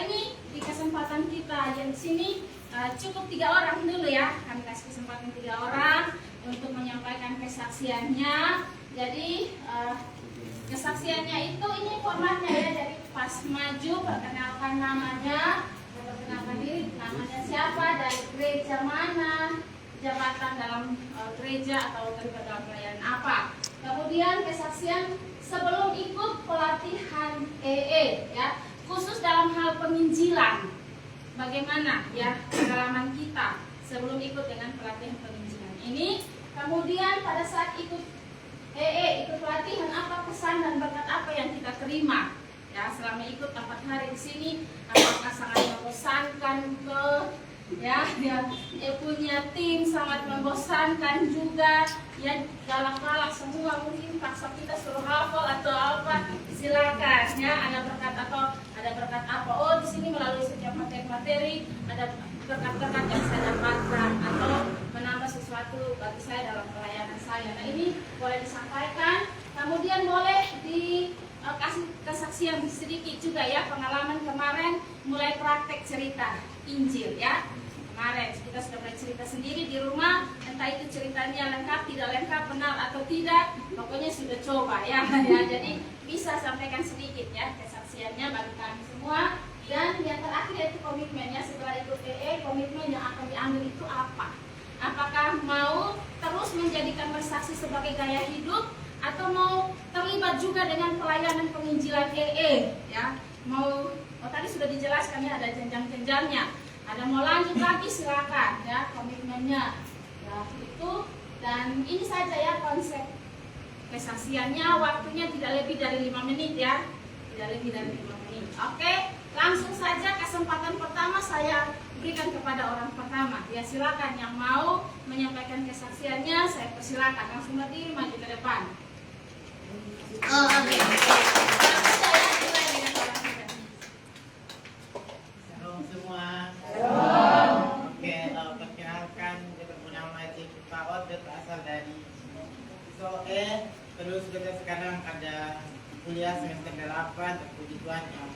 ini di kesempatan kita yang di sini cukup 3 orang dulu ya. Kami kasih kesempatan 3 orang untuk menyampaikan kesaksiannya. Jadi kesaksiannya itu ini formatnya ya. Jadi pas maju perkenalkan namanya, perkenalkan diri, namanya siapa, dari gereja mana, jabatan dalam gereja atau terlibat dalam pelayanan apa. Kemudian kesaksian sebelum ikut pelatihan EE ya, khusus dalam hal penginjilan. Bagaimana ya pengalaman kita sebelum ikut dengan pelatihan penginjilan ini. Kemudian pada saat ikut EE, ikut pelatihan, apa pesan dan berkat apa yang kita terima ya selama ikut 4 hari di sini. Apakah sangat membosankan ke ya punya tim sangat membosankan juga ya, galak-galak semua, mungkin paksa kita suruh hafal atau apa, silakan ya. Ada berkat atau ada berkat apa, oh di sini melalui setiap materi-materi ada berkat-berkat yang saya dapatkan atau menambah sesuatu bagi saya dalam pelayanan saya. Nah ini boleh disampaikan. Kemudian boleh kasih kesaksian sedikit juga ya, pengalaman kemarin mulai praktek cerita Injil ya. Kemarin kita sudah mulai cerita sendiri di rumah, entah itu ceritanya lengkap, tidak lengkap, benar atau tidak, pokoknya sudah coba ya. Jadi bisa sampaikan sedikit ya kesaksiannya bagi kami semua. Dan yang terakhir yaitu komitmennya setelah ikut EE, komitmen yang akan diambil itu apa? Apakah mau terus menjadikan bersaksi sebagai gaya hidup, atau mau terlibat juga dengan pelayanan penginjilan EE ya? Mau, tadi sudah dijelaskan ya, ada jenjang-jenjangnya. Ada mau lanjut lagi silakan ya, komitmennya ya itu. Dan ini saja ya konsep kesaksiannya, waktunya tidak lebih dari 5 menit ya, tidak lebih dari 5 menit. Oke, langsung saja kesempatan pertama saya berikan kepada orang pertama ya. Silakan yang mau menyampaikan kesaksiannya, saya persilakan langsung berdiri maju ke depan. Oke. Halo semua. Oke, perkenalkan, nama Pak Od, berasal dari SOE. Terus kita sekarang ada kuliah semester 8, terpuji Tuhan yang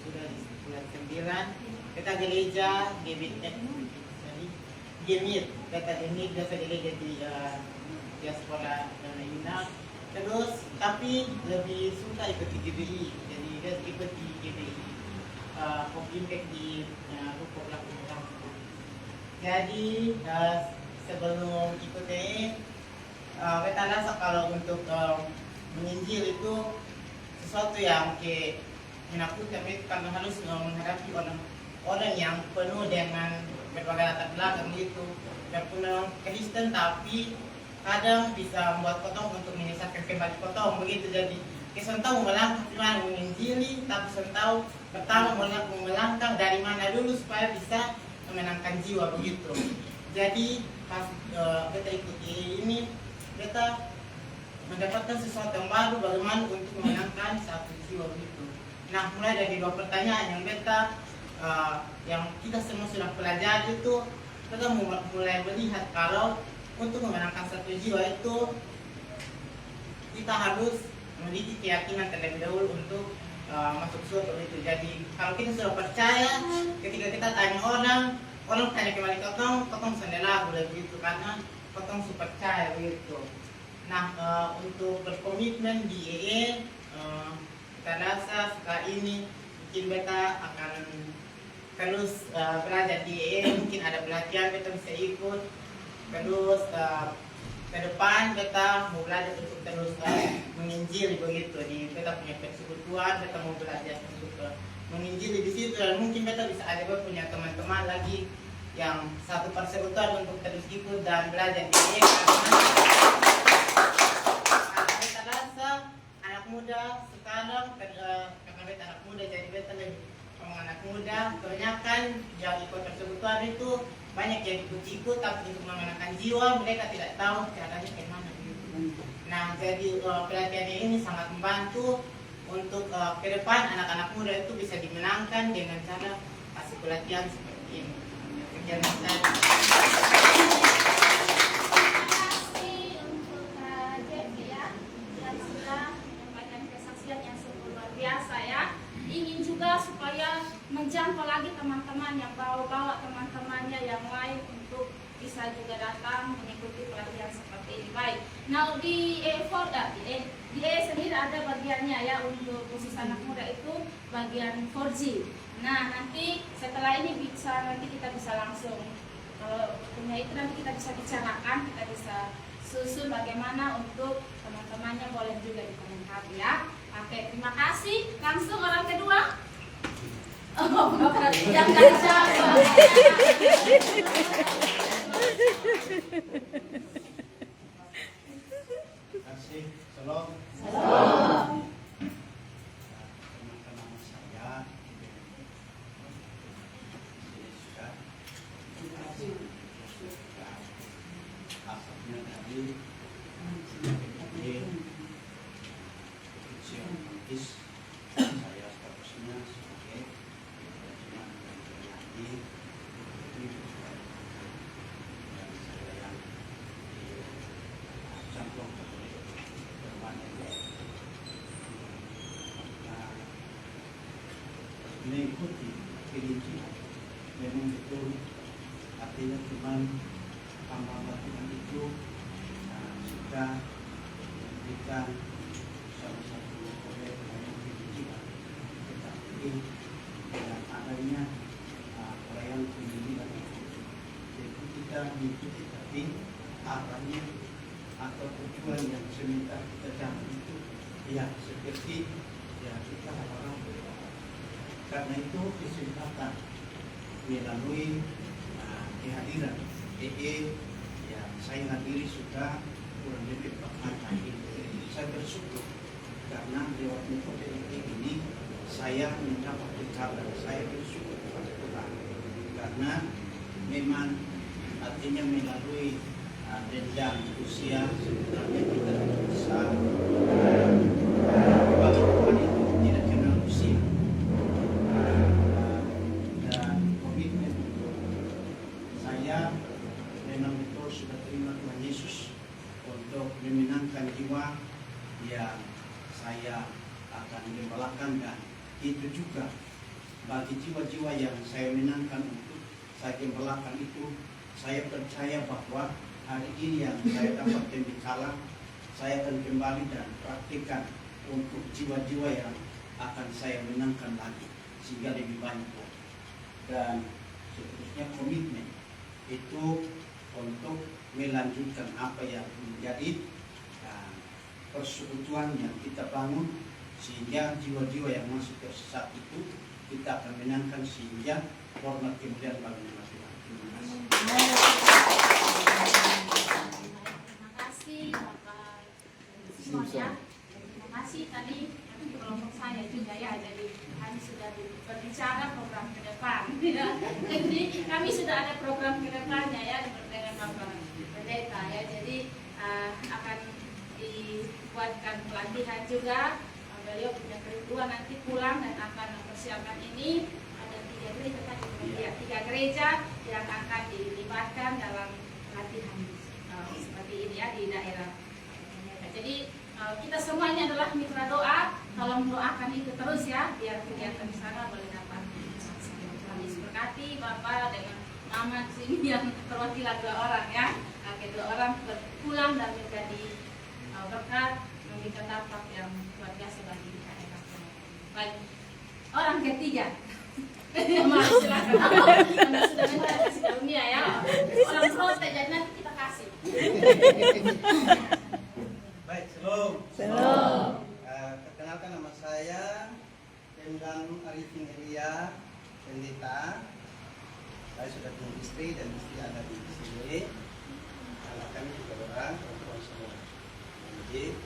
sudah di bulan 9. Kita gereja GMIT. Kita ini biasa gereja di diaspora Yunani. Terus tapi lebih suka ikut di GBI. Jadi dia ikut di GBI. Impact di Ruko Belakang. Jadi sebelum ikut ini, kita rasa kalau untuk menginjil itu sesuatu yang menakutkan, karena harus menghadapi orang yang penuh dengan berbagai latar belakang gitu, dan penuh Kristen, tapi kadang bisa membuat kotong untuk menyesatkan kembali kotong begitu. Jadi kita tahu melangkah gimana menginjili, tapi tahu pertama melangkah dari mana dulu supaya bisa memenangkan jiwa begitu. Jadi pas kita ikuti ini, kita mendapatkan sesuatu yang baru, bagaimana untuk memenangkan satu jiwa begitu. Nah, mulai dari 2 pertanyaan yang yang kita semua sudah pelajari itu, kita mulai melihat kalau untuk memenangkan satu jiwa itu kita harus memiliki keyakinan terlebih dahulu untuk masuk surga itu. Jadi kalau kita sudah percaya, ketika kita tanya orang tanya kembali kotong sendela boleh begitu, karena kotong sudah percaya begitu. Nah, untuk berkomitmen di EE, kita rasa setelah ini mungkin beta akan terus belajar di EE, mungkin ada pelatihan beta bisa ikut. Terus ke depan beta mau belajar untuk terus menginjil begitu di beta punya persekutuan. Beta mau belajar untuk menginjil di situ, dan mungkin beta bisa ada punya teman-teman lagi yang satu persekutuan untuk terus ikut dan belajar di EE. Karena beta rasa anak muda sekarang, karena beta anak muda, jadi beta lebih ngomong anak muda, kebanyakan yang ikut persekutuan itu banyak yang ikut-ikut, tapi untuk memenangkan jiwa mereka tidak tahu caranya bagaimana gitu. Nah, jadi pelatihan ini sangat membantu untuk ke depan anak-anak muda itu bisa dimenangkan dengan cara kasih pelatihan seperti ini. Sekian saya. Terima kasih untuk Jeff ya, yang sudah menyampaikan kesaksian yang luar biasa ya. Ingin juga supaya menjangkau apalagi teman-teman yang bawa teman-temannya yang lain untuk bisa juga datang mengikuti pelatihan seperti ini. Baik. Nah di di E sendiri ada bagiannya ya, untuk khusus anak muda itu bagian 4G. Nah nanti setelah ini nanti kita bisa langsung, kalau punya itu nanti kita bisa bicarakan, kita bisa susun bagaimana untuk teman-temannya, boleh juga diperlengkapi ya. Oke, terima kasih. Langsung orang kedua. Oh, yang nggak dijawab. Kasih, salam. Salam. Teman-teman saya, asapnya tadi saya statusnya sebagai pengajian dan penyanyi dan saya yang dicantum mengikuti kelinci memang betul, artinya cuman amal Tuhan itu sudah memberikan salah satu oleh pendidikan, tetapi dengan adanya pelayanan pendidikan itu kita mengikuti, tapi arahnya atau tujuan yang seminta kita jangan itu ya seperti ya kita orang berdoa. Karena itu kesempatan melalui kehadiran ya saya hadiri sudah kurang lebih 4 kali. Saya bersyukur karena lewat metode ini saya mendapat bekal, saya bersyukur kepada Tuhan karena memang artinya melalui jenjang usia sebenarnya kita bisa bagi Tuhan itu tidak kenal usia. Dan komitmen untuk saya memang betul sudah terima Tuhan Yesus untuk memenangkan jiwa yang saya akan gembalakan, dan itu juga bagi jiwa-jiwa yang saya menangkan untuk saya gembalakan itu, saya percaya bahwa hari ini yang saya dapat pembekalan, saya akan kembali dan praktikkan untuk jiwa-jiwa yang akan saya menangkan lagi sehingga lebih banyak lagi. Dan seterusnya komitmen itu untuk melanjutkan apa yang menjadi persekutuan yang kita bangun, sehingga jiwa-jiwa yang masih tersesat itu kita akan menangkan sehingga hormat kemudian bagi nama Tuhan. Terima kasih. Terima kasih Bapak semuanya. Terima kasih tadi kelompok saya juga ya, jadi kami sudah berbicara program ke depan. Jadi kami sudah ada program ke depannya ya dengan Bapak Pendeta ya. Jadi akan dibuatkan pelatihan juga. Beliau punya kerinduan nanti pulang dan akan mempersiapkan ini. Ada 3 gereja tadi, 3 gereja yang akan dilibatkan dalam pelatihan seperti ini ya di daerah. Jadi kita semua ini adalah mitra doa. Tolong doakan itu terus ya, biar kegiatan di sana boleh dapat Tuhan Yesus berkati Bapak dengan nama sini yang perwakilan 2 orang ya. Kedua orang pulang dan menjadi berkat, memberikan dampak yang luar biasa bagi daerah. Baik, orang ketiga. Mari silakan. Anda sudah minta kasih karunia ya. Orang protes jadi nanti kita kasih. Baik, shalom. Shalom. Perkenalkan nama saya Endang Arifin Elia, pendeta. Saya sudah punya istri dan istri ada di sini. Anak kami juga orang, perempuan semua. Jadi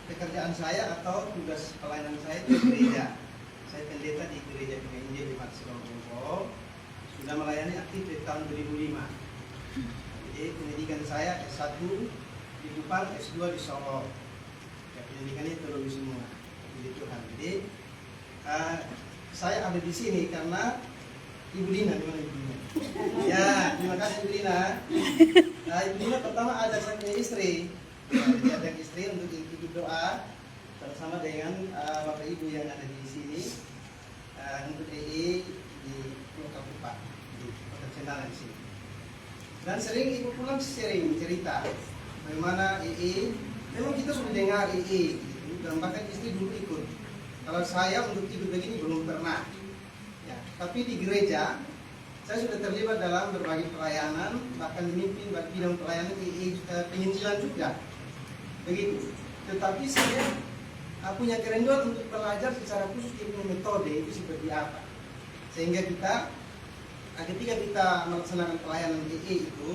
pekerjaan saya atau tugas pelayanan saya di gereja. Saya pendeta di gereja Injil di Maksimal. Sudah melayani aktif di tahun 2005. Jadi pendidikan saya S1 di Kupang, S2 di Solo. Ya, pendidikannya teologi semua. Jadi Tuhan. Jadi saya ada di sini karena Ibu Lina, di mana Ibu Lina? Ya, terima kasih Ibu Lina. Ibu Lina pertama ada saya punya istri. Jadi ada istri untuk ikut doa bersama dengan Bapak Ibu yang ada di sini. untuk EE di Pulau Kapupat di Kota Cendana di sini. Dan sering ibu pulang sering cerita bagaimana EE, memang kita sudah dengar EE gitu, dan bahkan istri dulu ikut. Kalau saya untuk ikut begini belum pernah. Ya, tapi di gereja saya sudah terlibat dalam berbagai pelayanan, bahkan memimpin bidang pelayanan penginjilan juga. Begitu. Tetapi saya punya kerinduan untuk belajar secara khusus ilmu metode itu seperti apa. Sehingga kita ketika kita melaksanakan pelayanan EE itu,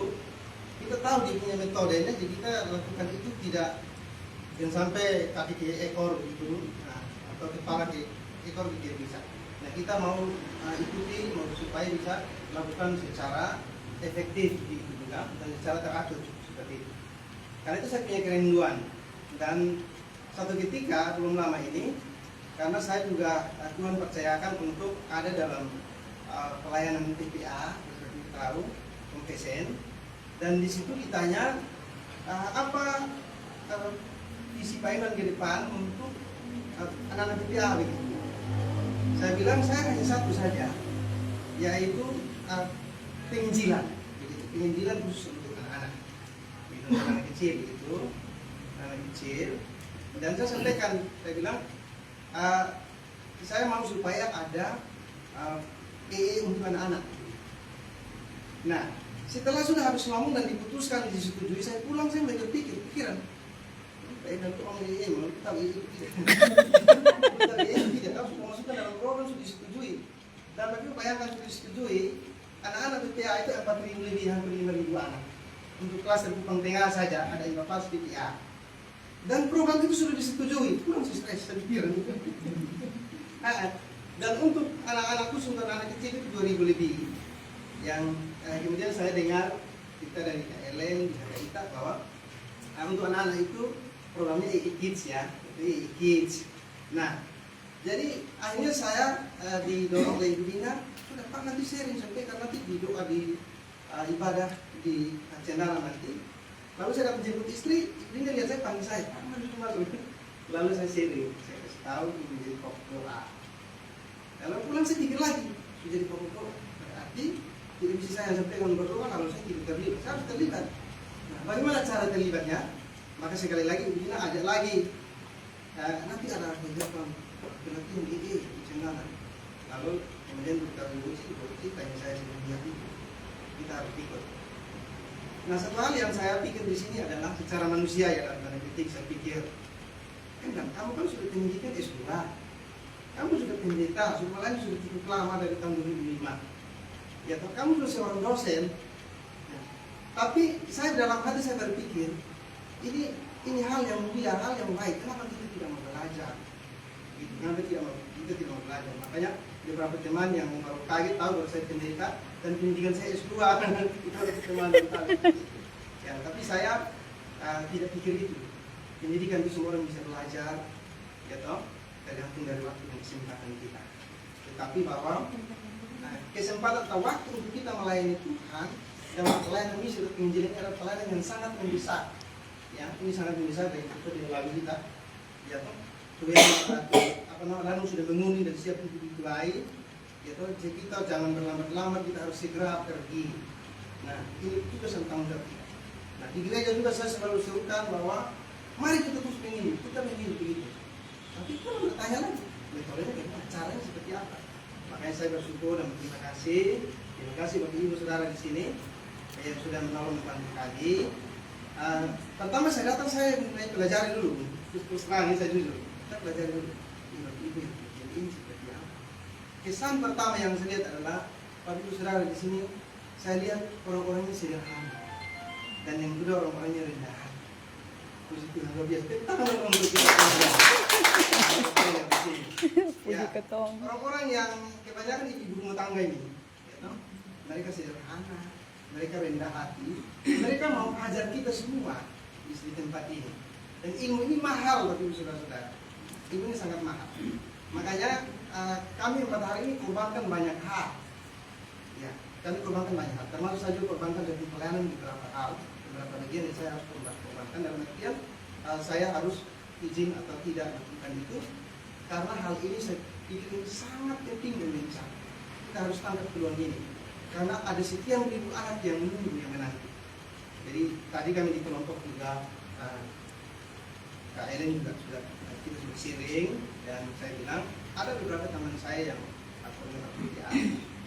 kita tahu dia punya metodenya, jadi kita lakukan itu tidak jangan sampai kaki ke ekor gitu, atau kepala ke ekor tidak bisa. Nah, kita mau ikuti supaya bisa lakukan secara efektif gitu juga dan secara teratur seperti itu. Karena itu saya punya kerinduan. Dan satu ketika belum lama ini, karena saya juga Tuhan percayakan untuk ada dalam pelayanan TPA seperti kita tahu, PSN, dan di situ ditanya apa visi Pak Iman ke depan untuk anak-anak TPA begitu. Saya bilang saya hanya satu saja, yaitu penginjilan, begitu. Penginjilan khusus untuk anak-anak, anak kecil begitu, anak kecil. Dan saya sampaikan, saya bilang saya mau supaya ada EE untuk anak-anak. Nah, setelah sudah habis ngomong dan diputuskan disetujui, saya pulang saya mulai pikiran. Pak itu orang EE, mau tahu EE tidak? Tahu EE tidak, tahu sudah masukkan dalam program sudah disetujui. Dan bagi bayangkan sudah disetujui, anak-anak TPA itu 4.000 lebih, hampir 5.000 anak. Untuk kelas Kupang Tengah saja ada 15 TPA. Dan program itu sudah disetujui, kurang sih stres, saya pikiran. Dan untuk anak-anak khusus untuk anak kecil itu 2.000 lebih. Yang kemudian saya dengar kita dari KLN di kita bahwa untuk anak-anak itu programnya EE Kids ya, EE Kids. Nah, jadi akhirnya saya didorong oleh Ibu Dina, sudah Pak nanti sharing sampaikan nanti di doa di ibadah di Cendana nanti. Lalu saya dapat jemput istri, Ibu Dina lihat saya panggil saya, Pak masuk. Lalu saya sharing, saya kasih tahu ini menjadi pokok doa. Kalau pulang saya pikir lagi, sudah jadi pokok doa. Berarti tidak bisa saya sampaikan berdoa kalau saya tidak terlibat. Saya harus terlibat. Nah, bagaimana cara terlibatnya? Maka sekali lagi Ibu Dina ajak lagi. Nanti ada kegiatan pelatihan EE di Cendana. Lalu kemudian kita kita yang saya sudah lihat itu kita harus ikut. Nah, satu hal yang saya pikir di sini adalah secara manusia ya, dalam tanda petik saya pikir, kan kamu kan sudah pendidikan S2, kamu sudah pendeta, sekolahnya sudah cukup lama dari tahun 2005. Ya, kamu sudah seorang dosen. Ya. Tapi saya dalam hati saya berpikir, ini hal yang mulia, hal yang baik. Kenapa kita tidak mau belajar? Gitu. Kenapa kita tidak mau belajar? Makanya beberapa teman yang baru kaget tahu bahwa saya pendeta dan pendidikan saya S2. Itu ada teman yang tahu. Ya, tapi saya tidak pikir itu. Pendidikan itu semua orang bisa belajar, ya toh, tergantung dari waktu dan kesempatan kita. Tetapi bahwa kesempatan atau waktu untuk kita melayani Tuhan dan pelayanan misi untuk penginjilan adalah pelayanan yang sangat membesar. Ya, ini sangat besar dari kita di lalu kita, ya toh, lalu sudah menguning dan siap untuk dimulai, ya toh, jadi kita jangan berlambat-lambat, kita harus segera pergi. Nah, ini juga tentang jawab kita. Nah, di gereja juga saya selalu serukan bahwa mari kita terus menginjil, kita menginjil begitu. Tapi kalau bertanya lagi, metodenya bagaimana, caranya seperti apa? Makanya saya bersyukur dan berterima kasih bagi ibu saudara di sini yang sudah menolong kami. Pertama saya datang saya mulai pelajari dulu, terus terang saya jujur, kita pelajari dulu ibu ini seperti apa. Kesan pertama yang saya lihat adalah Bapak Ibu Saudara di sini, saya lihat orang-orangnya sederhana dan yang kedua orang-orangnya rendah hati. Puji Tuhan luar biasa. Tangan untuk kita. Ya, orang-orang yang kebanyakan ibu rumah tangga ini, ya, mereka sederhana. Mereka rendah hati, mereka mau ajar kita semua di tempat ini. Dan ilmu ini mahal bagi saudara-saudara. Ilmu ini sangat mahal. Makanya kami pada hari ini korbankan banyak hal. Ya, kami korbankan banyak hal. Termasuk saya juga korbankan dari pelayanan di beberapa hal, beberapa bagian yang saya harus korbankan. Dalam artian saya harus izin atau tidak melakukan itu. Karena hal ini saya itu sangat penting dan besar. Kita harus tangkap peluang ini karena ada sekian ribu anak yang menunggu yang menanti. Jadi tadi kami di kelompok juga Kak Ellen juga sudah kita sudah sharing dan saya bilang ada beberapa teman saya yang atau PDA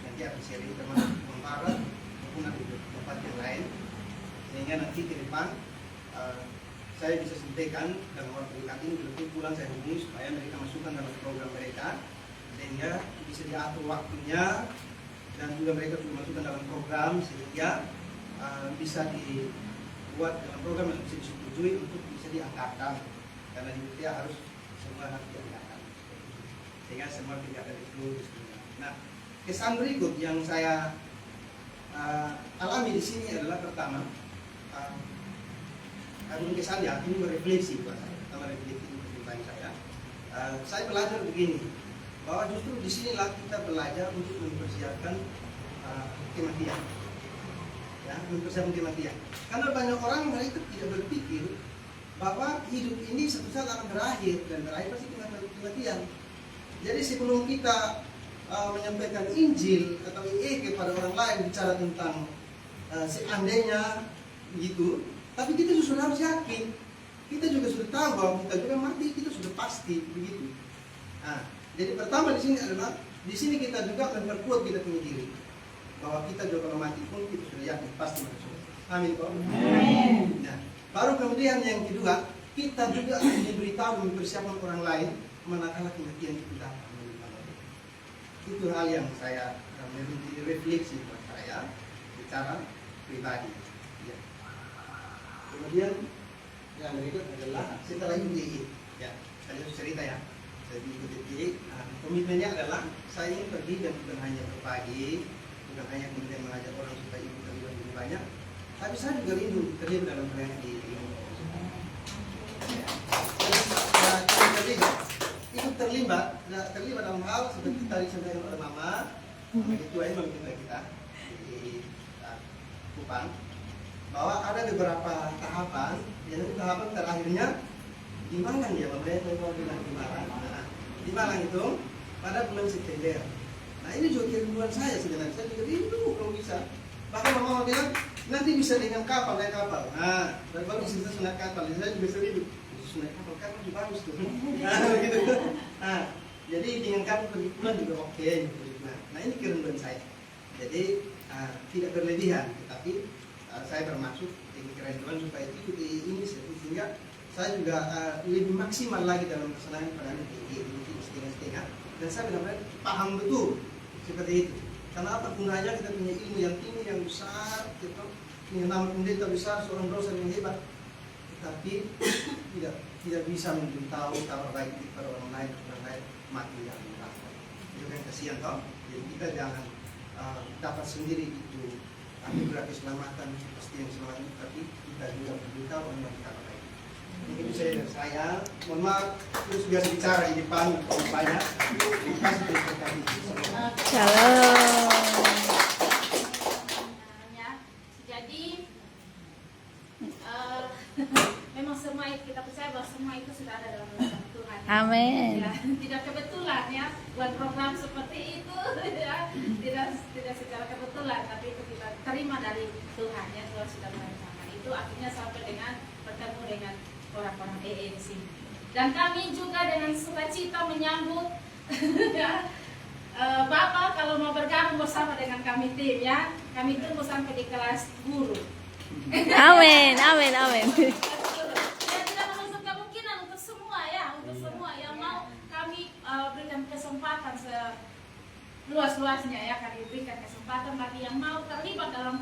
yang dia akan sharing termasuk Barat maupun ada di tempat yang lain sehingga nanti ke depan saya bisa sampaikan dalam waktu dekat ini betul pulang saya hubungi supaya mereka masukkan dalam program mereka sehingga bisa diatur waktunya dan juga mereka juga masukkan dalam program sehingga bisa dibuat dalam program yang bisa disetujui untuk bisa diangkatkan karena di Mutia harus semua harus diangkatkan sehingga semua tidak ada exclude. Nah, kesan berikut yang saya alami di sini adalah pertama kesannya ini berefleksi buat saya, pertama refleksi tentang saya belajar begini bahwa justru di sinilah kita belajar untuk mempersiapkan kematian. Ya, mempersiapkan kematian. Karena banyak orang mereka tidak berpikir bahwa hidup ini suatu saat akan berakhir dan berakhir pasti kematian. Jadi sebelum kita menyampaikan Injil atau IE kepada orang lain bicara tentang seandainya gitu, tapi kita sudah harus yakin. Kita juga sudah tahu bahwa kita juga mati, kita sudah pasti begitu. Nah, jadi pertama di sini adalah di sini kita juga memperkuat kita punya diri bahwa kita juga kalau mati pun kita sudah yakin pasti mati. Amin kok. Amin. Nah, baru kemudian yang kedua kita juga harus diberitahu mempersiapkan orang lain manakala kematian itu datang. Itu hal yang saya menjadi refleksi buat saya secara pribadi. Ya. Kemudian yang berikut adalah setelah ini ya saya cerita ya. Saya ikuti komitmennya adalah saya ingin pergi dan bukan hanya berbagi, bukan hanya kemudian mengajak orang supaya ikut terlibat lebih banyak, tapi saya juga rindu terlibat dalam proyek di ikut terlibat dalam hal seperti tadi sampaikan oleh Mama, ketua imam kita di Kupang, bahwa ada beberapa tahapan, yang tahapan terakhirnya di Malang ya, Mama ya, saya bilang di Malang. Di Malang itu pada bulan September. Nah ini juga kerinduan saya sebenarnya, saya juga rindu kalau bisa. Bahkan Mama bilang nanti bisa dengan kapal, naik kapal. Nah, baru bisa naik kapal, saya juga sering naik kapal juga bagus tuh. Nah, begitu. Nah, jadi dengan kapal pergi pulang juga oke. Nah ini kerinduan saya. Jadi tidak berlebihan, tetapi saya bermaksud dengan kerinduan supaya ikuti ini sehingga saya juga lebih maksimal lagi dalam kesalahan pada ini setengah-setengah dan saya benar-benar paham betul seperti itu. Karena apa gunanya kita punya ilmu yang tinggi yang besar, kita punya nama pendeta besar, seorang dosen yang hebat, tetapi tidak bisa memberitahu kabar baik kepada orang lain mati yang neraka. Itu kan kasihan toh. Jadi kita jangan dapat sendiri itu anugerah keselamatan pasti yang selamat, tapi kita juga memberitahu orang lain kabar baik. Ini saya dari saya. Mohon maaf, terus biasa bicara di depan banyak. Terima kasih terus kami. Shalom. Jadi memang semua itu kita percaya bahwa semua itu sudah ada dalam rencana Tuhan. Amin. Ya, tidak kebetulan ya buat program seperti itu ya, tidak secara kebetulan, tapi itu kita terima dari Tuhan ya, Tuhan sudah merencanakan itu, akhirnya sampai dengan bertemu dengan orang-orang EE di sini. Dan kami juga dengan sukacita menyambut ya, Bapak kalau mau bergabung bersama dengan kami tim ya, kami tunggu sampai di kelas guru. Amin, amin, amin. Ya, tidak menutup kemungkinan untuk semua ya, untuk semua yang mau kami berikan kesempatan seluas-luasnya ya, kami berikan kesempatan bagi yang mau terlibat dalam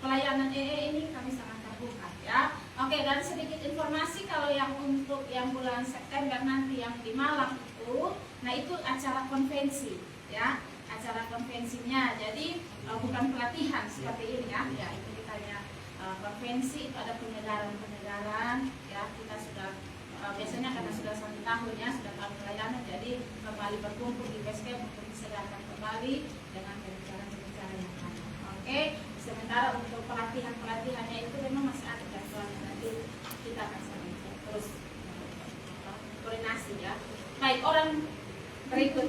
pelayanan EE ini, kami sangat terbuka ya. Oke, dan sedikit informasi kalau yang untuk yang bulan September nanti yang di Malang itu, nah itu acara konvensi ya, acara konvensinya. Jadi bukan pelatihan seperti ini ya, ya itu kitanya konvensi, itu ada penyegaran ya. Kita sudah biasanya karena sudah 1 tahun ya, sudah tahun pelayanan, jadi kembali berkumpul di basecamp untuk disegarkan kembali dengan pembicaraan yang ada. Oke, sementara untuk pelatihannya itu memang masih ada jadwalnya, nanti kita akan terus koordinasi ya. Baik, orang berikut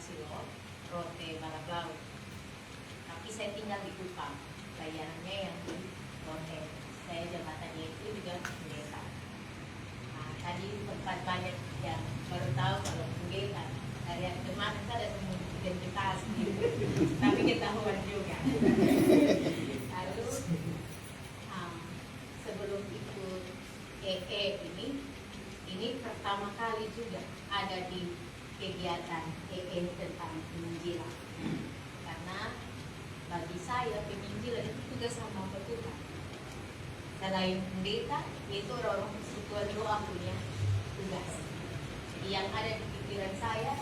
Silo, Rote Balablau. Tapi saya tinggal di Kupang, bayarannya yang di Rote. Saya jabatannya itu juga pendeta. Nah, tadi tempat banyak yang baru tahu kalau pendeta. Dari yang kemarin saya ada temu identitas gitu. Tapi ketahuan juga. Lalu sebelum ikut EE ini pertama kali juga ada di kegiatan EE tentang penginjilan. Karena bagi saya penginjilan itu tugas sama Tuhan. Selain pendeta, itu orang persekutuan doa punya tugas. Jadi yang ada di pikiran saya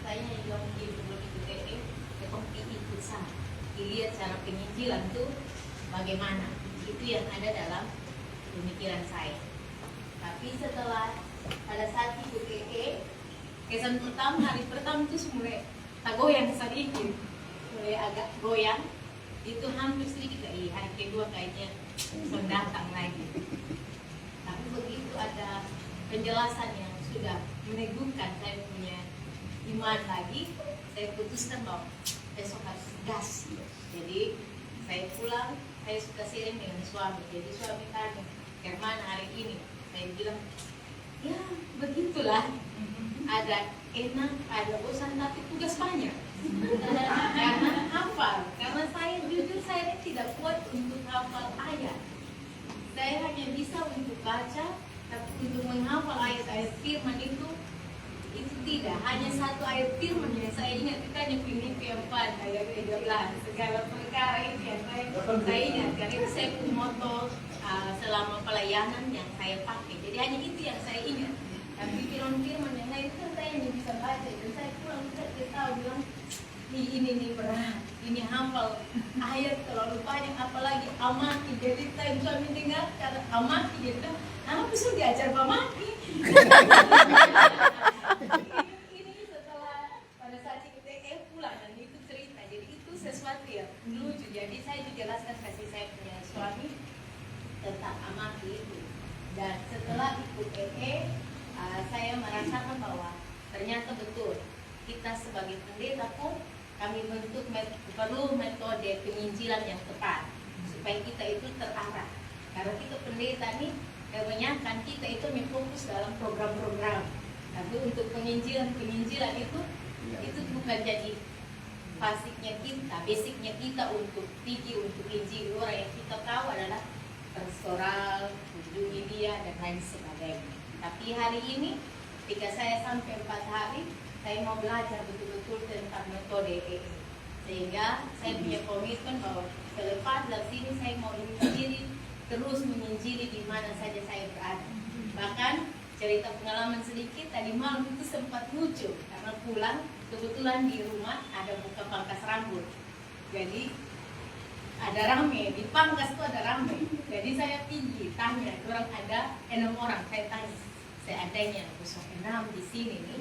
juga mungkin sebelum ikut EE, ikut sama. Dilihat cara penginjilan itu bagaimana. Itu yang ada dalam pemikiran saya. Tapi setelah pada saat ikut EE, kesan pertama, hari pertama itu mulai goyang sedikit, mulai agak goyang. Itu hampir sedikit dari hari kedua kayaknya mendatang lagi. Tapi begitu ada penjelasan yang sudah meneguhkan saya punya iman lagi, saya putuskan bahwa besok harus gas. Jadi saya pulang, saya suka sharing dengan suami. Jadi suami tanya, "Kemana hari ini?" Saya bilang, ya begitulah. Ada enak, ada bosan, tapi tugas banyak. Karena hafal. Karena saya jujur saya tidak kuat untuk hafal ayat. Saya hanya bisa untuk baca, tapi untuk menghafal ayat-ayat firman itu tidak. Hanya satu ayat firman yang saya ingat, itu hanya Filipi 4 ayat 13. Segala perkara itu yang saya ingat. Karena itu saya punya moto selama pelayanan yang saya pakai. Jadi hanya itu yang saya ingat. Tapi firman-firman yang lain itu saya hanya bisa baca. Dan saya pulang saya tahu bilang, ini berat, ini hafal ayat terlalu banyak, apalagi amati. Jadi saya suami dengar kata amati, dia bilang, apa sih diajar amati? Ini setelah pada saat kita pulang dan itu cerita. Jadi itu sesuatu yang lucu. Jadi saya dijelaskan kasih saya punya suami tentang amati itu. Dan setelah ikut EE, saya merasakan bahwa ternyata betul kita sebagai pendeta pun kami perlu metode penginjilan yang tepat supaya kita itu terarah. Karena kita pendeta nih kebanyakan kita itu fokus dalam program-program, tapi untuk penginjilan itu bukan jadi basicnya kita untuk pergi untuk injil. Orang yang kita tahu adalah pastoral, kunjungi dia dan lain sebagainya. Tapi hari ini ketika saya sampai 4 hari, saya mau belajar betul-betul tentang metode EE. Sehingga saya punya komitmen bahwa selepas dari sini saya mau terus menginjili di mana saja saya berada. Bahkan cerita pengalaman sedikit, tadi malam itu sempat lucu karena pulang kebetulan di rumah ada buka pangkas rambut. Jadi ada rame, di pangkas itu ada rame. Jadi saya pergi tanya, orang ada 6 orang, saya tanya, seandainya besok 6 di sini nih.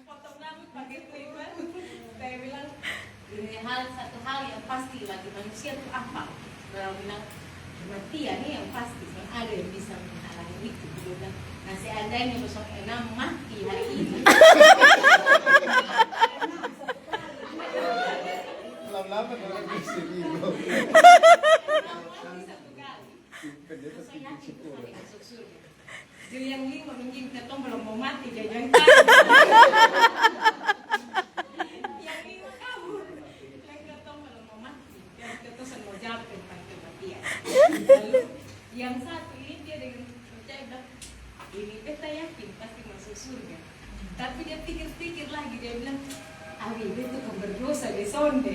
Potong rambut pakai clipper. Saya bilang ini satu hal yang pasti bagi manusia itu apa? Orang bilang kematian nih yang pasti, yang ada yang bisa menghalangi itu. Dia bilang, nah seandainya besok 6 mati hari ini. Lama-lama orang bisa dulu. Saya yakin sampai masuk surga. Jadi yang 5 mungkin ketong belum mau mati, jangan yang 5 kabur, yang ketong belum mau mati, yang ketong semua jawab tentang kematian. Lalu yang satu ini dia dengan percaya bilang, ini beta yakin pasti masuk surga. Tapi dia pikir-pikir lagi, dia bilang, Abi itu kan berdosa di sonde.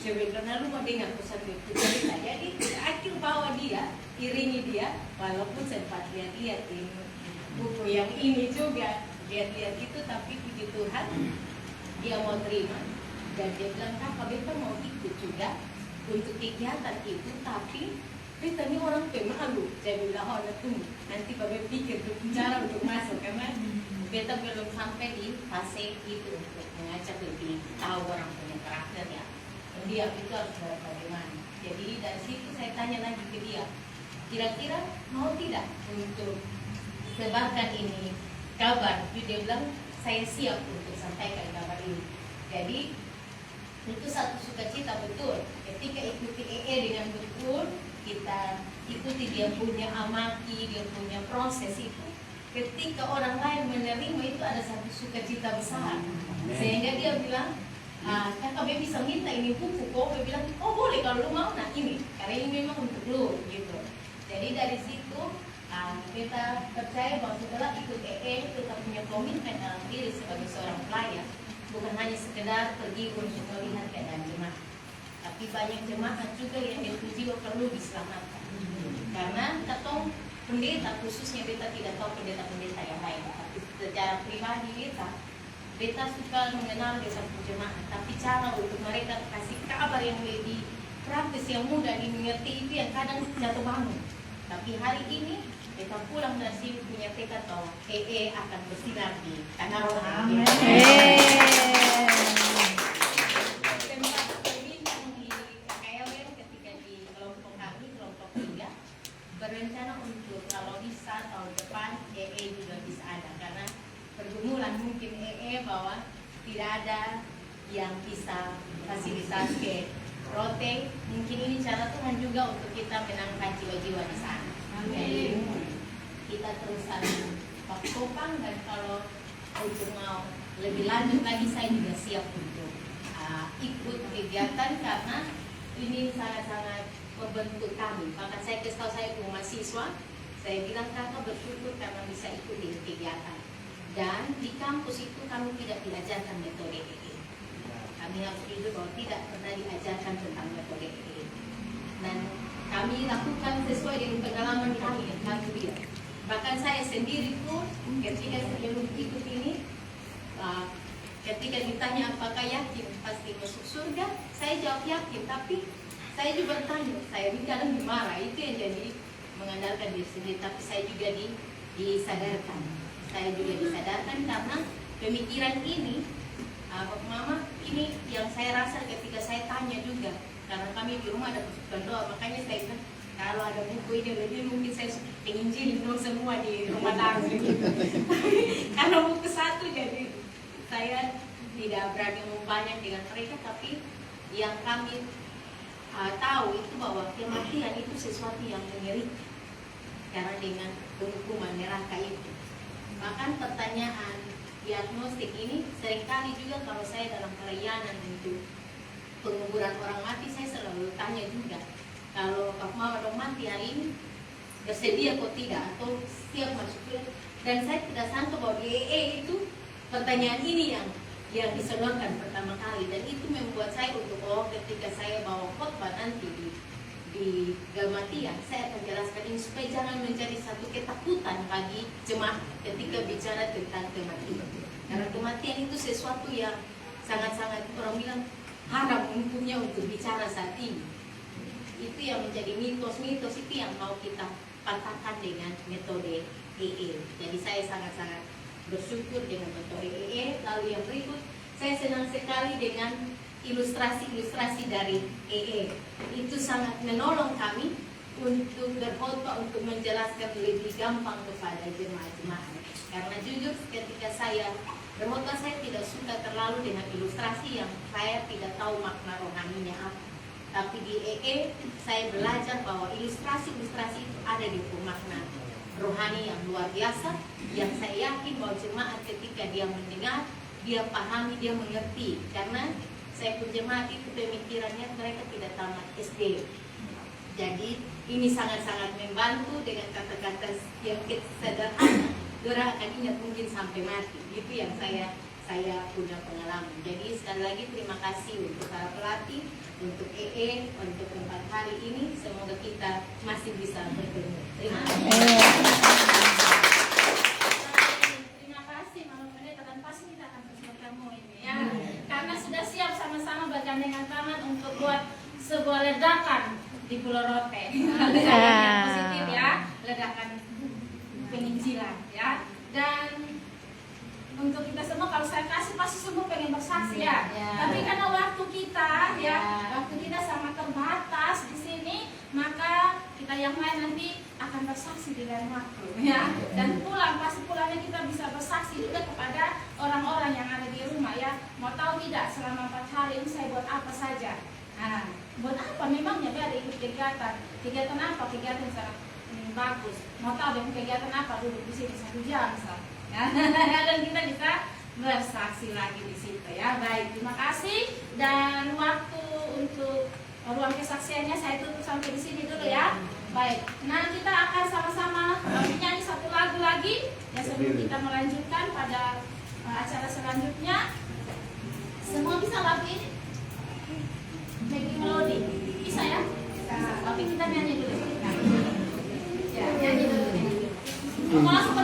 Dia bilang, lalu mau dengar pesan itu cerita. Jadi akhir bawa dia, iringi dia, walaupun sempat lihat-lihat ini buku yang ini juga lihat-lihat itu, tapi puji Tuhan dia mau terima. Dan dia bilang, Kak, beta mau ikut juga untuk kegiatan itu, tapi beta ini orang pemalu. Saya bilang, oh tunggu, nanti bapak pikir bicara untuk masuk, karena beta belum sampai di fase itu untuk mengajak lebih tahu orang punya karakter ya. Di dia itu harus bagaimana. Jadi dari situ saya tanya lagi ke dia, kira-kira mau tidak untuk sebarkan ini kabar? Dia bilang saya siap untuk sampaikan kabar ini. Jadi itu satu sukacita betul ketika ikuti dengan betul, kita ikuti dia punya amati, dia punya proses itu. Ketika orang lain menerima itu ada satu sukacita besar. Sehingga dia bilang, kan kami bisa minta ini buku kok. Dia bilang, oh boleh kalau lu mau, nah ini karena ini memang untuk lu gitu. Jadi dari situ kita percaya bahwa setelah ikut kita punya komitmen dalam diri sebagai seorang pelayan, bukan hanya sekedar pergi untuk melihat keadaan jemaat, tapi banyak jemaat juga yang itu jiwa perlu diselamatkan. Karena ketong pendeta, khususnya beta tidak tahu pendeta-pendeta yang lain, tapi secara pribadi beta suka mengenal desa jemaat, tapi cara untuk mereka kasih kabar yang lebih praktis, yang mudah dimengerti itu yang kadang jatuh bangun. Tapi hari ini beta pulang dari sini punya tekad bahwa akan bersinar di tanah rohani. Tempat berbincang di KKLM ketika di kelompok kami, kelompok 3, berencana untuk kalau bisa tahun depan juga bisa ada, karena pergumulan mungkin bahwa tidak ada yang bisa fasilitas ke rote. Mungkin ini cara Tuhan juga untuk kita menangkan jiwa-jiwa di sana. Jadi kita terusan topang, dan kalau untuk mau lebih lanjut lagi saya juga siap untuk ikut kegiatan, karena ini sangat-sangat membentuk kami. Bahkan saya kasih tahu saya punya mahasiswa, saya bilang kakak bersyukur karena bisa ikut di kegiatan. Dan di kampus itu kami tidak diajarkan metode EE. Kami harus jujur bahwa tidak pernah diajarkan tentang metode EE. Dan kami lakukan sesuai dengan pengalaman kami yang kami lihat. Bahkan saya sendiri pun ketika sebelum ikut ini, ketika ditanya apakah yakin pasti masuk surga, saya jawab yakin. Tapi saya juga bertanya, saya kadang dimarah, itu yang jadi mengandalkan diri sendiri. Tapi saya juga disadarkan. Saya juga disadarkan karena pemikiran ini, Mama, ini yang saya rasa ketika saya tanya juga, karena kami di rumah ada persukaan doa, makanya saya bilang kalau ada buku ini lebih mungkin saya penginjilin dong semua di rumah tangga gitu. Karena buku satu, jadi saya tidak berani banyak dengan mereka, tapi yang kami tahu itu bahwa kematian itu sesuatu yang mengerikan, karena dengan penghukuman neraka itu. Bahkan pertanyaan diagnostik ini seringkali juga kalau saya dalam pelayanan untuk penguburan orang mati, saya selalu tanya juga, kalau Pak Mama dong mati hari ini bersedia kok tidak, atau siap masuk. Dan saya tidak sangka bahwa di itu pertanyaan ini yang diseluruhkan pertama kali, dan itu membuat saya untuk ketika saya bawa khotbah nanti di kematian, saya akan jelaskan ini supaya jangan menjadi satu ketakutan bagi jemaat ketika bicara tentang kematian. Karena kematian itu sesuatu yang sangat-sangat orang bilang haram untuknya untuk bicara saat ini. Itu yang menjadi mitos-mitos itu yang mau kita patahkan dengan metode EE. Jadi saya sangat-sangat bersyukur dengan metode EE. Lalu yang berikut, saya senang sekali dengan ilustrasi-ilustrasi dari EE. Itu sangat menolong kami untuk berkhotbah, untuk menjelaskan lebih gampang kepada jemaat-jemaat. Karena jujur ketika saya berkhotbah, saya tidak suka terlalu dengan ilustrasi yang saya tidak tahu makna rohaninya apa. Tapi di EE saya belajar bahwa ilustrasi-ilustrasi itu ada di makna rohani yang luar biasa, yang saya yakin bahwa jemaat ketika dia mendengar, dia pahami, dia mengerti. Karena saya pun jemaat itu pemikirannya mereka tidak tamat SD. Jadi ini sangat-sangat membantu dengan kata-kata yang sederhana. Orang akan ingat mungkin sampai mati. Itu yang saya punya pengalaman. Jadi sekali lagi terima kasih untuk para pelatih, untuk EE, untuk 4 hari ini. Semoga kita masih bisa bertemu. Terima kasih. Terima kasih Mama Pendeta, dan pasti kita akan bertemu ini ya. Karena sudah siap sama-sama bergandengan tangan untuk buat sebuah ledakan di Pulau Rote. Ledakan yang positif ya, ledakan penginjilan ya. Dan untuk kita semua, kalau saya kasih pasti semua pengen bersaksi ya. Tapi karena waktu kita ya, waktu yang lain nanti akan bersaksi di dalam waktu ya. Dan pas pulangnya kita bisa bersaksi juga kepada orang-orang yang ada di rumah ya. Mau tahu tidak selama 4 hari ini saya buat apa saja? Nah, buat apa memangnya dia ada ikut kegiatan? Kegiatan apa? Kegiatan sangat bagus. Mau tahu dengan kegiatan apa? Duduk di sini 1 jam misal. Ya. Dan kita bisa bersaksi lagi di situ ya. Baik, terima kasih. Dan waktu untuk ruang kesaksiannya saya tutup sampai di sini dulu ya. Baik, nah kita akan sama-sama menyanyi 1 lagu lagi ya sebelum kita melanjutkan pada acara selanjutnya. Semua bisa lagu ini? Baby melodi bisa ya? Bisa. Oke, kita nyanyi dulu. Ya, nyanyi dulu. Mau langsung